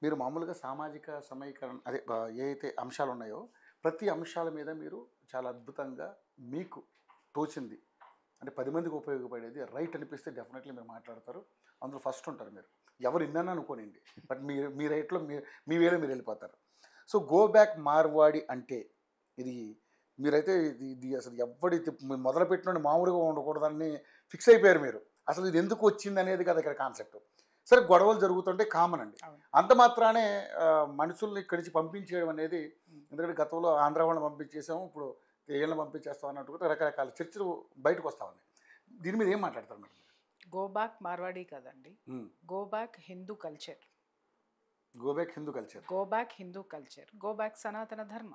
మీరు మామూలుగా సామాజిక సమీకరణ అదే ఏవైతే అంశాలు ఉన్నాయో ప్రతి అంశాల మీద మీరు చాలా అద్భుతంగా మీకు తోచింది అంటే 10 మందికి ఉపయోగపడేది రైట్ అనిపిస్తే డెఫినెట్లీ మీరు మాట్లాడతారు. అందులో ఫస్ట్ ఉంటారు మీరు. ఎవరు ఇన్నాను అనుకోనండి. బట్ మీ రైట్లో మీ వేలో మీరు వెళ్ళిపోతారు. సో గో బ్యాక్ మార్వాడి అంటే ఇది మీరైతే ఇది అసలు ఎవడైతే మొదలుపెట్టిన మామూలుగా ఉండకూడదని ఫిక్స్ అయిపోయారు మీరు. అసలు ఇది ఎందుకు వచ్చింది అనేది కదా ఇక్కడ కాన్సెప్ట్. సరే గొడవలు జరుగుతుంటే కామన్ అండి. అంత మాత్రానే మనుషుల్ని ఇక్కడి నుంచి పంపించేయడం అనేది ఎందుకంటే గతంలో ఆంధ్ర వాళ్ళని పంపించేసాము ఇప్పుడు ఏళ్ళని పంపించేస్తాం అన్నట్టు కూడా రకరకాల చర్చలు బయటకు వస్తా ఉన్నాయి. దీని మీద ఏం మాట్లాడతారు మేడం? గో బ్యాక్ మార్వాడి కదండి, go back Hindu culture. Go back Hindu culture, go back Hindu culture, go back సనాతన ధర్మ.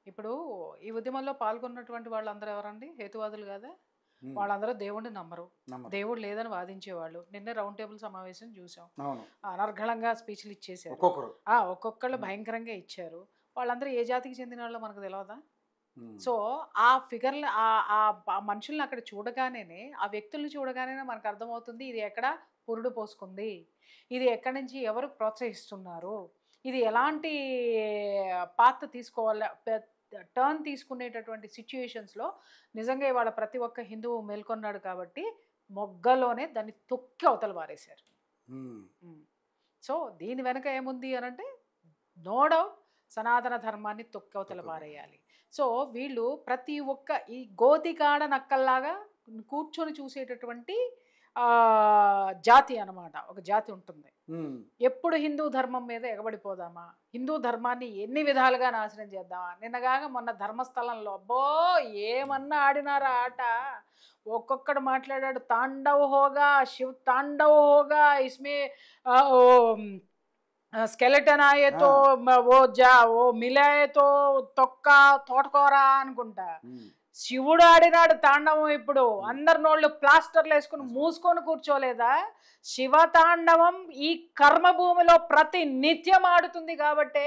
ఇప్పుడు ఈ ఉద్యమంలో పాల్గొన్నటువంటి వాళ్ళందరూ ఎవరండి? హేతువాదులు కదా. వాళ్ళందరూ దేవుడిని నమ్మరు, దేవుడు లేదని వాదించేవాళ్ళు. నిన్నే రౌండ్ టేబుల్ సమావేశం చూసాం, అనర్గళంగా స్పీచ్లు ఇచ్చేసారు. ఒక్కొక్కళ్ళు భయంకరంగా ఇచ్చారు. వాళ్ళందరూ ఏ జాతికి చెందిన వాళ్ళో మనకు తెలియదా? సో ఆ ఫిగర్లు ఆ మనుషుల్ని అక్కడ చూడగానే, ఆ వ్యక్తుల్ని చూడగానే మనకు అర్థమవుతుంది ఇది ఎక్కడ పురుడు పోసుకుంది, ఇది ఎక్కడి నుంచి ఎవరు ప్రోత్సహిస్తున్నారు, ఇది ఎలాంటి పాత్ర తీసుకోవాలి, టర్న్ తీసుకునేటటువంటి సిచ్యుయేషన్స్లో నిజంగా ఇవాళ ప్రతి ఒక్క హిందువు మేల్కొన్నాడు. కాబట్టి మొగ్గలోనే దాన్ని తొక్కి అవతల పారేశారు. సో దీని వెనక ఏముంది అనంటే నో డౌట్ సనాతన ధర్మాన్ని తొక్కి అవతల పారేయాలి. సో వీళ్ళు ప్రతి ఒక్క ఈ గోతికాడ నక్కల్లాగా కూర్చొని చూసేటటువంటి జాతి అన్నమాట. ఒక జాతి ఉంటుంది. ఎప్పుడు హిందూ ధర్మం మీద ఎగబడిపోదామా, హిందూ ధర్మాన్ని ఎన్ని విధాలుగా నాశనం చేద్దామా. నిన్నగాక మొన్న ధర్మస్థలంలో అబ్బో ఏమన్నా ఆడినారా ఆట. ఒక్కొక్కడు మాట్లాడాడు, తాండవ్ హోగా, శివ్ తాండవ్ హోగా, ఇస్మే స్కెలెటన్ ఆయతో ఓ మిలాయతో తొక్క తోటకూర అనుకుంటా. శివుడు ఆడినాడు తాండవం. ఇప్పుడు అందరి నోళ్ళు ప్లాస్టర్లు వేసుకుని మూసుకొని కూర్చోలేదా? శివ తాండవం ఈ కర్మభూమిలో ప్రతి నిత్యం ఆడుతుంది. కాబట్టి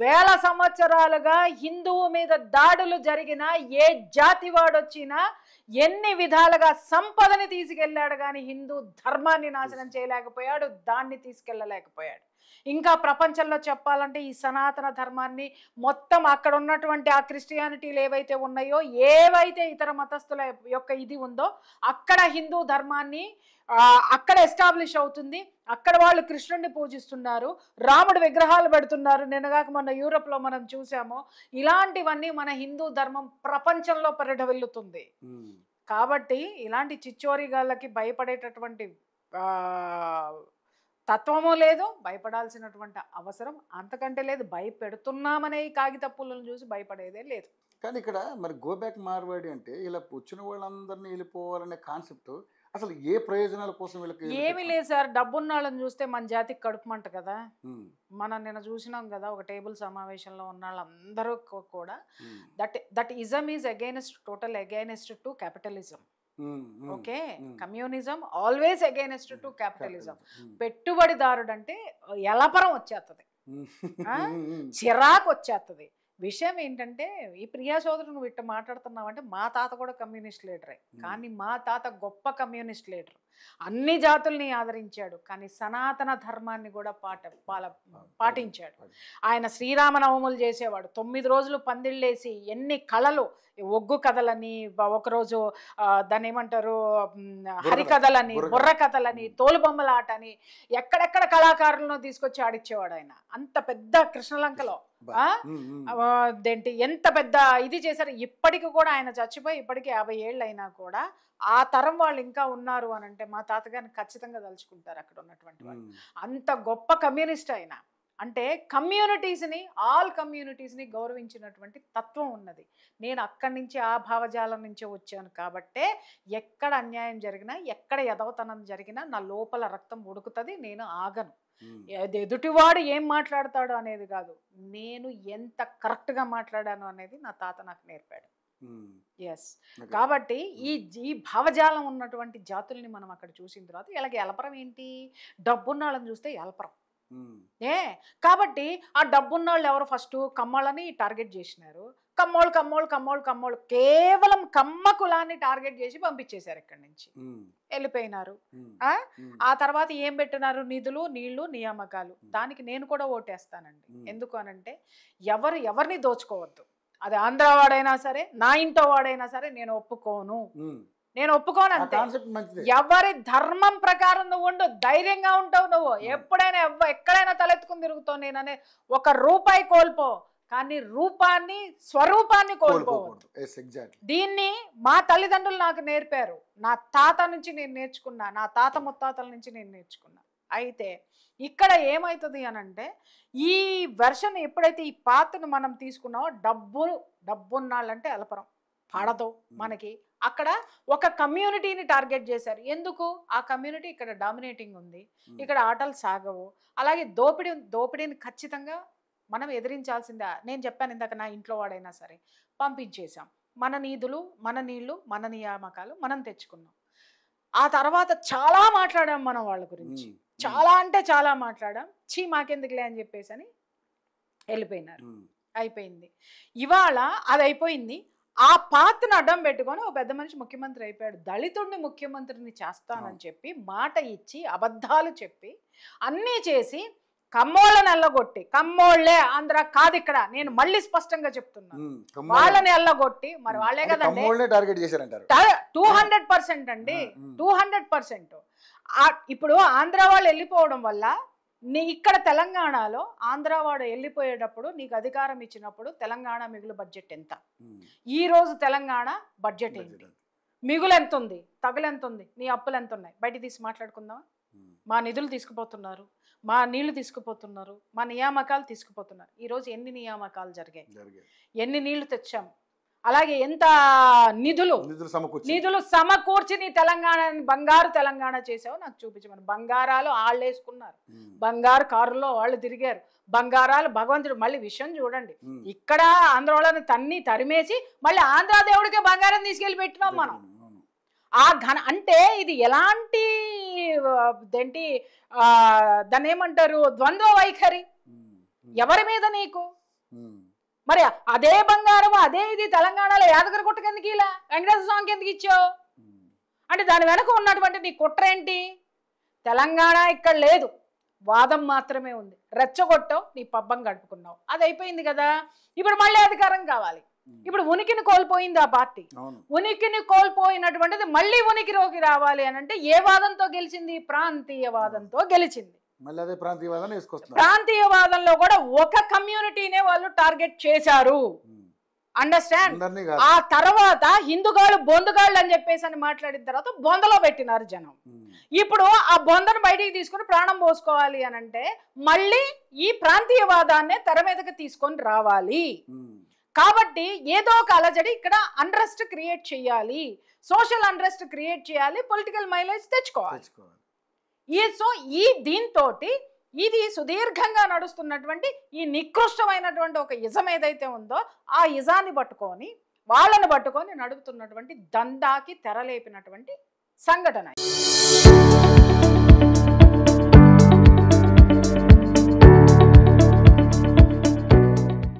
వేల సంవత్సరాలుగా హిందువు మీద దాడులు జరిగినా, ఏ జాతి వాడొచ్చినా, ఎన్ని విధాలుగా సంపదని తీసుకెళ్ళాడు కానీ హిందూ ధర్మాన్ని నాశనం చేయలేకపోయాడు, దాన్ని తీసుకెళ్ళలేకపోయాడు. ఇంకా ప్రపంచంలో చెప్పాలంటే ఈ సనాతన ధర్మాన్ని మొత్తం అక్కడ ఉన్నటువంటి ఆ క్రిస్టియానిటీలు ఏవైతే ఉన్నాయో, ఏవైతే ఇతర మతస్థుల యొక్క ఇది ఉందో అక్కడ హిందూ ధర్మాన్ని అక్కడ ఎస్టాబ్లిష్ అవుతుంది. అక్కడ వాళ్ళు కృష్ణుడిని పూజిస్తున్నారు, రాముడు విగ్రహాలు పెడుతున్నారు. నిన్నగాక మొన్న యూరోప్లో మనం చూసాము. ఇలాంటివన్నీ మన హిందూ ధర్మం ప్రపంచంలో పరిఢవిల్లుతుంది. కాబట్టి ఇలాంటి చిచ్చోరిగాళ్ళకి భయపడేటటువంటి తత్వము లేదు, భయపడాల్సినటువంటి అవసరం అంతకంటే లేదు. భయపెడుతున్నామనే ఈ కాగితప్పులను చూసి భయపడేదే లేదు. కానీ ఇక్కడ మరి గో బ్యాక్ మార్వాడి అంటే ఇలా వచ్చిన వాళ్ళందరినీ వెళ్ళిపోవాలనే కాన్సెప్ట్ అసలు ఏ ప్రయోజనాల కోసం వీళ్ళకి? ఏమీ లేదు సార్, డబ్బున్న వాళ్ళని చూస్తే మన జాతికి కడుపుమంట కదా. మనం నిన్న చూసినాం కదా, ఒక టేబుల్ సమావేశంలో ఉన్న వాళ్ళందరూ కూడా that ism is against, total against to capitalism. Okay, communism always against to capitalism. పెట్టుబడిదారుడు అంటే ఎలపరం వచ్చేస్తుంది, చిరాకు వచ్చేస్తుంది. విషయం ఏంటంటే ఈ ప్రియా సోదరు నువ్వు ఇట్ట మాట్లాడుతున్నావంటే మా తాత కూడా కమ్యూనిస్ట్ లీడరే. కానీ మా తాత గొప్ప కమ్యూనిస్ట్ లీడర్, అన్ని జాతుల్ని ఆదరించాడు. కానీ సనాతన ధర్మాన్ని కూడా పాటించాడు. ఆయన శ్రీరామనవములు చేసేవాడు, 9 రోజులు పందిళ్ళేసి ఎన్ని కళలు, ఒగ్గు కథలని, ఒకరోజు దాన్ని ఏమంటారు హరికథలని, బుర్ర కథలని, తోలుబొమ్మల ఆటని, ఎక్కడెక్కడ కళాకారులను తీసుకొచ్చి ఆడిచ్చేవాడు ఆయన. అంత పెద్ద కృష్ణలంకలో దేంటి ఎంత పెద్ద ఇది చేశారు. ఇప్పటికి కూడా ఆయన చచ్చిపోయి ఇప్పటికి 50 ఏళ్ళు అయినా కూడా ఆ తరం వాళ్ళు ఇంకా ఉన్నారు అని అంటే మా తాతగారిని ఖచ్చితంగా తలుచుకుంటారు అక్కడ ఉన్నటువంటి వాళ్ళు. అంత గొప్ప కమ్యూనిస్ట్ ఆయన. అంటే కమ్యూనిటీస్ని, ఆల్ కమ్యూనిటీస్ని గౌరవించినటువంటి తత్వం ఉన్నది. నేను అక్కడి నుంచి ఆ భావజాలం నుంచే వచ్చాను. కాబట్టే ఎక్కడ అన్యాయం జరిగినా, ఎక్కడ ఎదవతనం జరిగినా నా లోపల రక్తం ఉడుకుతుంది, నేను ఆగను. ఎదుటివాడు ఏం మాట్లాడతాడు అనేది కాదు, నేను ఎంత కరెక్ట్గా మాట్లాడాను అనేది నా తాత నాకు నేర్పాడు. ఎస్, కాబట్టి ఈ భావజాలం ఉన్నటువంటి జాతుల్ని మనం అక్కడ చూసిన తర్వాత వీళ్ళకి ఎలపరం ఏంటి? డబ్బున్న వాళ్ళని చూస్తే ఎలపరం. కాబట్టి ఆ డబ్బున్న వాళ్ళు ఎవరు ఫస్ట్ కమ్మళ్ళని టార్గెట్ చేసినారు. కమ్మోళ్ళు కమ్మోళ్ళు కమ్మోళ్ళు కమ్మోళ్ళు కేవలం కమ్మ కులాన్ని టార్గెట్ చేసి పంపించేశారు ఇక్కడి నుంచి, వెళ్ళిపోయినారు. ఆ తర్వాత ఏం పెట్టినారు? నిధులు, నీళ్లు, నియామకాలు. దానికి నేను కూడా ఓటేస్తానండి. ఎందుకు అనంటే ఎవరిని దోచుకోవద్దు. అది ఆంధ్ర వాడైనా సరే, నా ఇంట్లో వాడైనా సరే నేను ఒప్పుకోను, అంతే. ఎవరి ధర్మం ప్రకారం నువ్వు ఉండు, ధైర్యంగా ఉంటావు. నువ్వు ఎప్పుడైనా ఎక్కడైనా తలెత్తుకుని తిరుగుతావు. నేననే ₹1 కోల్పో, కానీ స్వరూపాన్ని కోల్పోవద్దు. దీన్ని మా తల్లిదండ్రులు నాకు నేర్పారు. నా తాత నుంచి నేను నేర్చుకున్నా, నా తాత ముత్తాతల నుంచి నేను నేర్చుకున్నా. అయితే ఇక్కడ ఏమవుతుంది అనంటే, ఈ వెర్షన్ ఎప్పుడైతే ఈ పాత్రను మనం తీసుకున్నామో, డబ్బున్నాళ్ళంటే అలపరం పడదు మనకి. అక్కడ ఒక కమ్యూనిటీని టార్గెట్ చేశారు. ఎందుకు? ఆ కమ్యూనిటీ ఇక్కడ డామినేటింగ్ ఉంది, ఇక్కడ ఆటలు సాగవు. అలాగే దోపిడీని ఖచ్చితంగా మనం ఎదిరించాల్సిందే. నేను చెప్పాను ఇందాక, నా ఇంట్లో వాడైనా సరే పంపించేశాం. మన నిధులు, మన నీళ్లు, మన నియామకాలు మనం తెచ్చుకున్నాం. ఆ తర్వాత చాలా మాట్లాడాం మనం వాళ్ళ గురించి, చాలా అంటే చాలా మాట్లాడాం. మాకెందుకులే అని చెప్పేసి అని వెళ్ళిపోయినారు. అయిపోయింది. ఇవాళ అది అయిపోయింది. ఆ పాత్రను అడ్డం పెట్టుకొని ఒక పెద్ద మనిషి ముఖ్యమంత్రి అయిపోయాడు. దళితుడిని ముఖ్యమంత్రిని చేస్తానని చెప్పి మాట ఇచ్చి, అబద్ధాలు చెప్పి, అన్నీ చేసి కమ్మోళ్ళని ఎల్లగొట్టి, కమ్మోళ్లే ఆంధ్ర కాదు ఇక్కడ, నేను మళ్ళీ స్పష్టంగా చెప్తున్నాను, వాళ్ళని ఎల్లగొట్టి, మరి వాళ్ళే కదండి 200% అండి, 200%. ఇప్పుడు ఆంధ్ర వాళ్ళు వెళ్ళిపోవడం వల్ల ఇక్కడ తెలంగాణలో ఆంధ్ర వాడు వెళ్ళిపోయేటప్పుడు నీకు అధికారం ఇచ్చినప్పుడు తెలంగాణ మిగులు బడ్జెట్ ఎంత, ఈ రోజు తెలంగాణ బడ్జెట్ ఏంటి, మిగులు ఎంత ఉంది, తగులు ఎంత ఉంది, నీ అప్పులు ఎంత ఉన్నాయి, బయట తీసి మాట్లాడుకుందాం. మా నిధులు తీసుకుపోతున్నారు, మా నీళ్లు తీసుకుపోతున్నారు, మా నియామకాలు తీసుకుపోతున్నారు. ఈరోజు ఎన్ని నియామకాలు జరిగాయి, ఎన్ని నీళ్లు తెచ్చాం, అలాగే ఎంత నిధులు సమకూర్చి నీ తెలంగాణని బంగారు తెలంగాణ చేసావు నాకు చూపించమని. బంగారాలు వాళ్ళు వేసుకున్నారు, బంగారు కారులో వాళ్ళు తిరిగారు, బంగారాలు భగవంతుడు. మళ్ళీ విషయం చూడండి, ఇక్కడ ఆంధ్ర వాళ్ళని తరిమేసి మళ్ళీ ఆంధ్ర దేవుడికే బంగారం తీసుకెళ్ళి పెట్టినాం మనం. ఆ అంటే ఇది ఎలాంటి దాన్ని ఏమంటారు, ద్వంద్వ వైఖరి. ఎవరి మీద నీకు? మరి అదే బంగారం అదే ఇది తెలంగాణలో యాదగిరి గుట్టకి ఎందుకు ఇలా, వెంకటేశ్వర స్వామికి ఎందుకు ఇచ్చావు అంటే దాని వెనక ఉన్నటువంటి నీ కుట్ర ఏంటి? తెలంగాణ ఇక్కడ లేదు, వాదం మాత్రమే ఉంది. రెచ్చగొట్టావు, నీ పబ్బం గడుపుకున్నావు, అది అయిపోయింది కదా. ఇప్పుడు మళ్ళీ అధికారం కావాలి. ఇప్పుడు ఉనికిని కోల్పోయింది ఆ పార్టీ. ఉనికిని కోల్పోయినటువంటిది మళ్ళీ ఉనికిలోకి రావాలి అని అంటే ఏ వాదంతో గెలిచింది? ప్రాంతీయవాదంతో గెలిచింది. ప్రాంతీయవాదంలో కూడా ఒక కమ్యూనిటీనే వాళ్ళు టార్గెట్ చేశారు. అండర్స్టాండ్? ఆ తర్వాత హిందుగాళ్ళు బొందుగాళ్ళు అని చెప్పేసి అని మాట్లాడిన తర్వాత బొందలో పెట్టినారు జనం. ఇప్పుడు ఆ బొందను బయటికి తీసుకుని ప్రాణం పోసుకోవాలి అని అంటే మళ్ళీ ఈ ప్రాంతీయవాదాన్నే తెర మీదకి తీసుకొని రావాలి. కాబట్టి ఏదో ఒక అలజడి ఇక్కడ అన్రెస్ట్ క్రియేట్ చేయాలి, సోషల్ అన్రెస్ట్ క్రియేట్ చేయాలి, పొలిటికల్ మైలేజ్ తెచ్చుకోవాలి. సో దీంతో ఇది సుదీర్ఘంగా నడుస్తున్నటువంటి ఈ నికృష్టమైనటువంటి ఒక ఇజం ఏదైతే ఉందో ఆ ఇజాన్ని పట్టుకొని వాళ్ళని పట్టుకొని నడుపుతున్నటువంటి దందాకి తెరలేపినటువంటి సంఘటన.